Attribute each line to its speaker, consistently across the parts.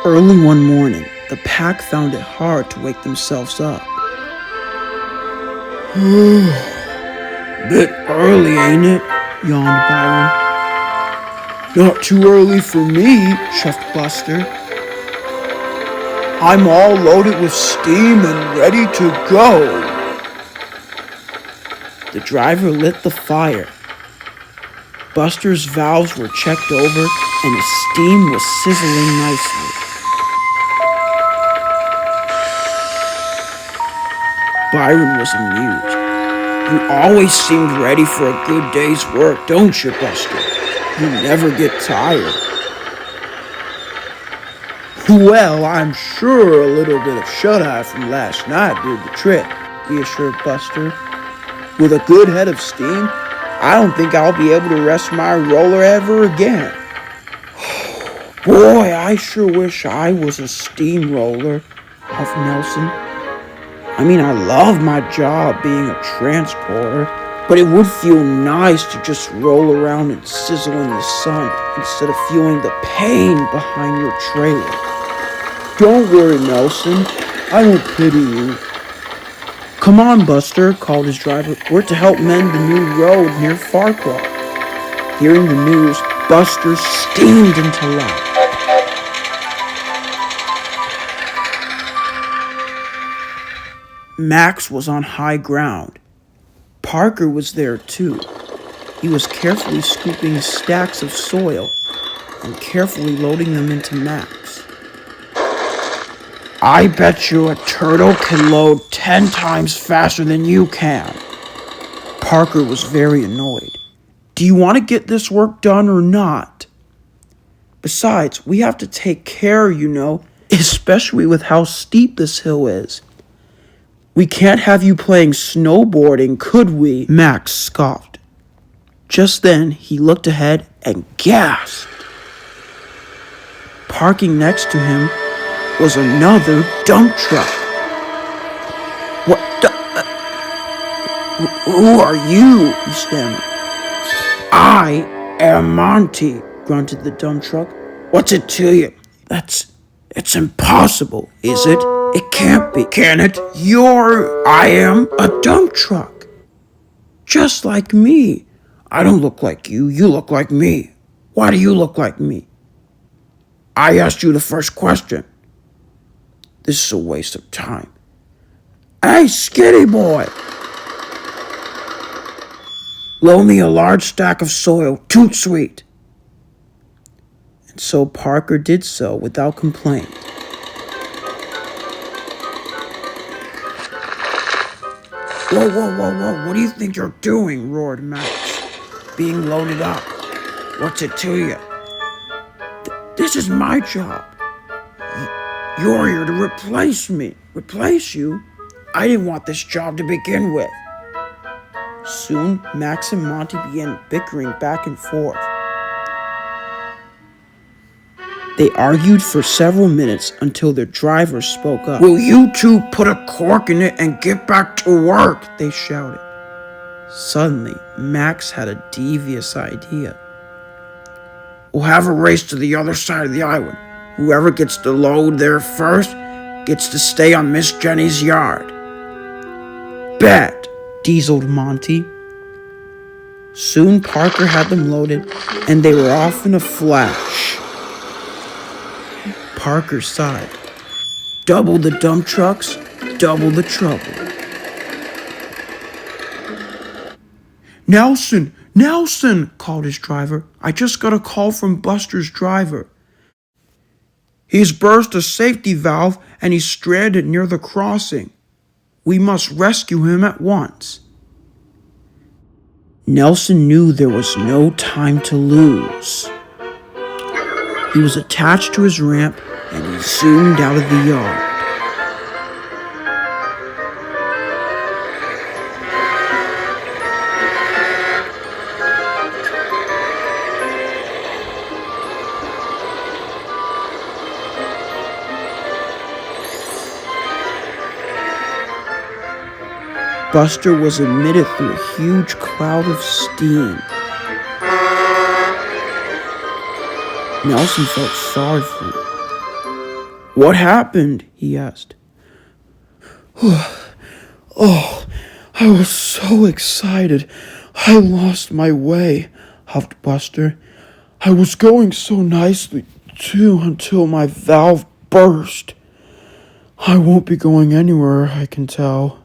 Speaker 1: Early one morning, the pack found it hard to wake themselves up. Bit early, ain't it? Yawned Byron. Not too early for me, chuffed Buster. I'm all loaded with steam and ready to go. The driver lit the fire. Buster's valves were checked over and his steam was sizzling nicely. Byron was amused. You always seemed ready for a good day's work, don't you, Buster? You never get tired. Well, I'm sure a little bit of shut-eye from last night did the trick, he assured Buster. With a good head of steam, I don't think I'll be able to rest my roller ever again. Boy, I sure wish I was a steamroller, huffed Nelson. I mean, I love my job being a transporter, but it would feel nice to just roll around and sizzle in the sun instead of feeling the pain behind your trailer. Don't worry, Nelson. I won't pity you. Come on, Buster, called his driver. We're to help mend the new road near Farquhar. Hearing the news, Buster steamed into life. Max was on high ground. Parker was there too. He was carefully scooping stacks of soil and carefully loading them into Max. I bet you a turtle can load 10 times faster than you can. Parker was very annoyed. Do you want to get this work done or not? Besides, we have to take care, you know, especially with how steep this hill is. We can't have you playing snowboarding, could we? Max scoffed. Just then, he looked ahead and gasped. Parking next to him was another dump truck. What the... Who are you? He stammered. I am Monty, grunted the dump truck. What's it to you? It's impossible, is it? It can't be, can it? I am a dump truck. Just like me. I don't look like you, you look like me. Why do you look like me? I asked you the first question. This is a waste of time. Hey, skinny boy! Loan me a large stack of soil, toot sweet. And so Parker did so without complaint. Whoa, what do you think you're doing? Roared Max, being loaded up. What's it to you? This is my job. You're here to replace me. Replace you? I didn't want this job to begin with. Soon, Max and Monty began bickering back and forth. They argued for several minutes until their driver spoke up. Will you two put a cork in it and get back to work? They shouted. Suddenly, Max had a devious idea. We'll have a race to the other side of the island. Whoever gets the load there first gets to stay on Miss Jenny's yard. Bet, dieseled Monty. Soon Parker had them loaded, and they were off in a flash. Parker sighed. Double the dump trucks, double the trouble. Nelson, called his driver. I just got a call from Buster's driver. He's burst a safety valve and he's stranded near the crossing. We must rescue him at once. Nelson knew there was no time to lose. He was attached to his ramp and he zoomed out of the yard. Buster was emitted through a huge cloud of steam. Nelson felt sorry for him. What happened? He asked. Oh, I was so excited. I lost my way, huffed Buster. I was going so nicely, too, until my valve burst. I won't be going anywhere, I can tell.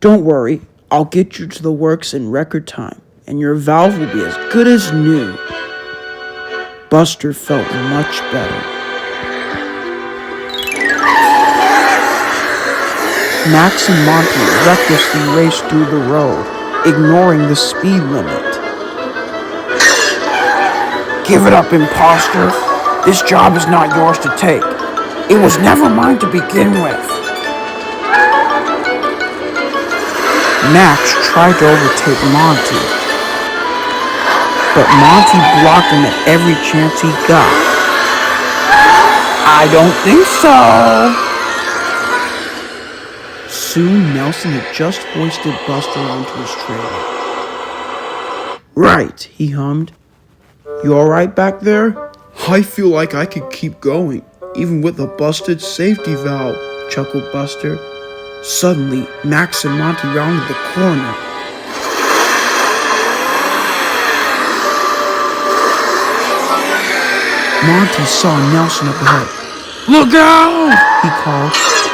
Speaker 1: Don't worry, I'll get you to the works in record time, and your valve will be as good as new. Buster felt much better. Max and Monty recklessly raced through the road, ignoring the speed limit. Give it up, imposter. This job is not yours to take. It was never mine to begin with. Max tried to overtake Monty, but Monty blocked him at every chance he got. I don't think so. Soon, Nelson had just hoisted Buster onto his trailer. Right, he hummed. You alright back there? I feel like I could keep going, even with a busted safety valve, chuckled Buster. Suddenly, Max and Monty rounded the corner. Monty saw Nelson up ahead. Look out! He called,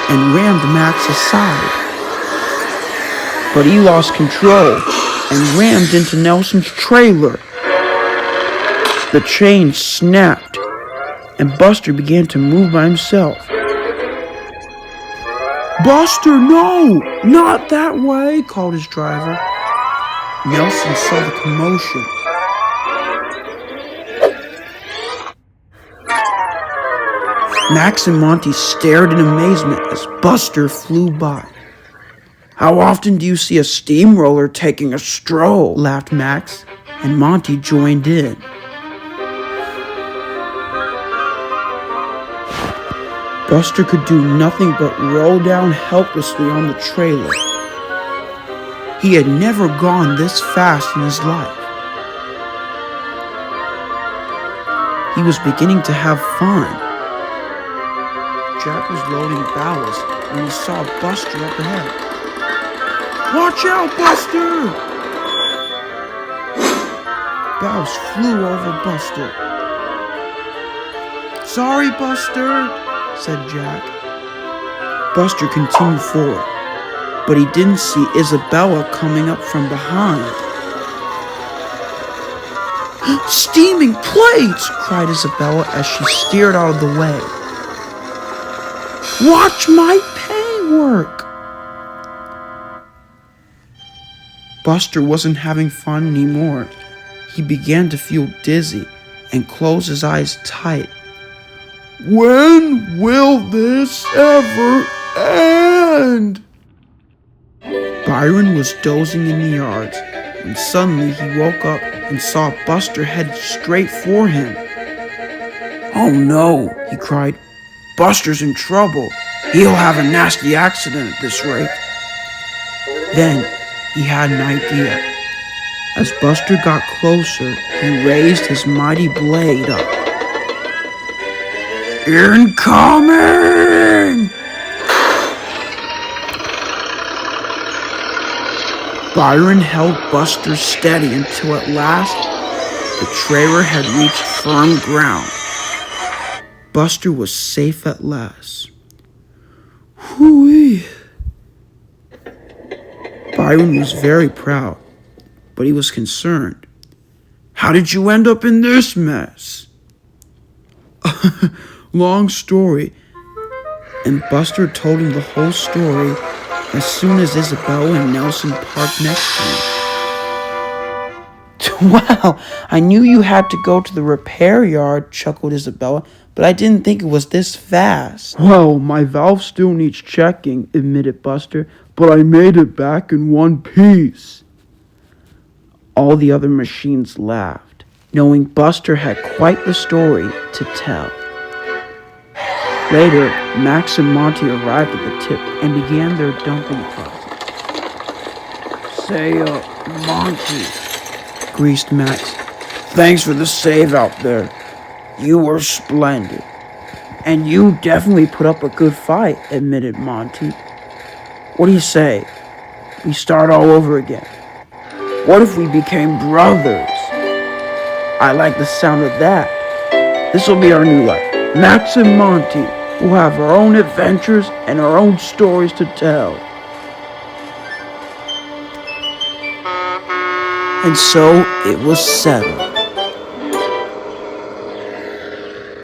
Speaker 1: and rammed Max aside. But he lost control and rammed into Nelson's trailer. The chain snapped, and Buster began to move by himself. Buster, no! Not that way, called his driver. Nelson saw the commotion. Max and Monty stared in amazement as Buster flew by. How often do you see a steamroller taking a stroll? Laughed Max, and Monty joined in. Buster could do nothing but roll down helplessly on the trailer. He had never gone this fast in his life. He was beginning to have fun. Jack was loading ballast when he saw Buster up ahead. Watch out, Buster! Ballast flew over Buster. Sorry, Buster, said Jack. Buster continued forward, but he didn't see Isabella coming up from behind. Steaming plates! Cried Isabella as she steered out of the way. Watch my paintwork! Buster wasn't having fun anymore. He began to feel dizzy and closed his eyes tight. When will this ever end? Byron was dozing in the yards when suddenly he woke up and saw Buster headed straight for him. Oh no, he cried. Buster's in trouble. He'll have a nasty accident at this rate. Then he had an idea. As Buster got closer, he raised his mighty blade up. Incoming! Byron held Buster steady until at last the trailer had reached firm ground. Buster was safe at last. Whoo-wee. Byron was very proud, but he was concerned. How did you end up in this mess? Long story. And Buster told him the whole story as soon as Isabella and Nelson parked next to him. Wow, I knew you had to go to the repair yard, chuckled Isabella, but I didn't think it was this fast. Well, my valve still needs checking, admitted Buster, but I made it back in one piece. All the other machines laughed, knowing Buster had quite the story to tell. Later, Max and Monty arrived at the tip and began their dumping process. Say, Monty, greased Max. Thanks for the save out there. You were splendid. And you definitely put up a good fight, admitted Monty. What do you say? We start all over again. What if we became brothers? I like the sound of that. This will be our new life. Max and Monty will have our own adventures and our own stories to tell. And so it was settled.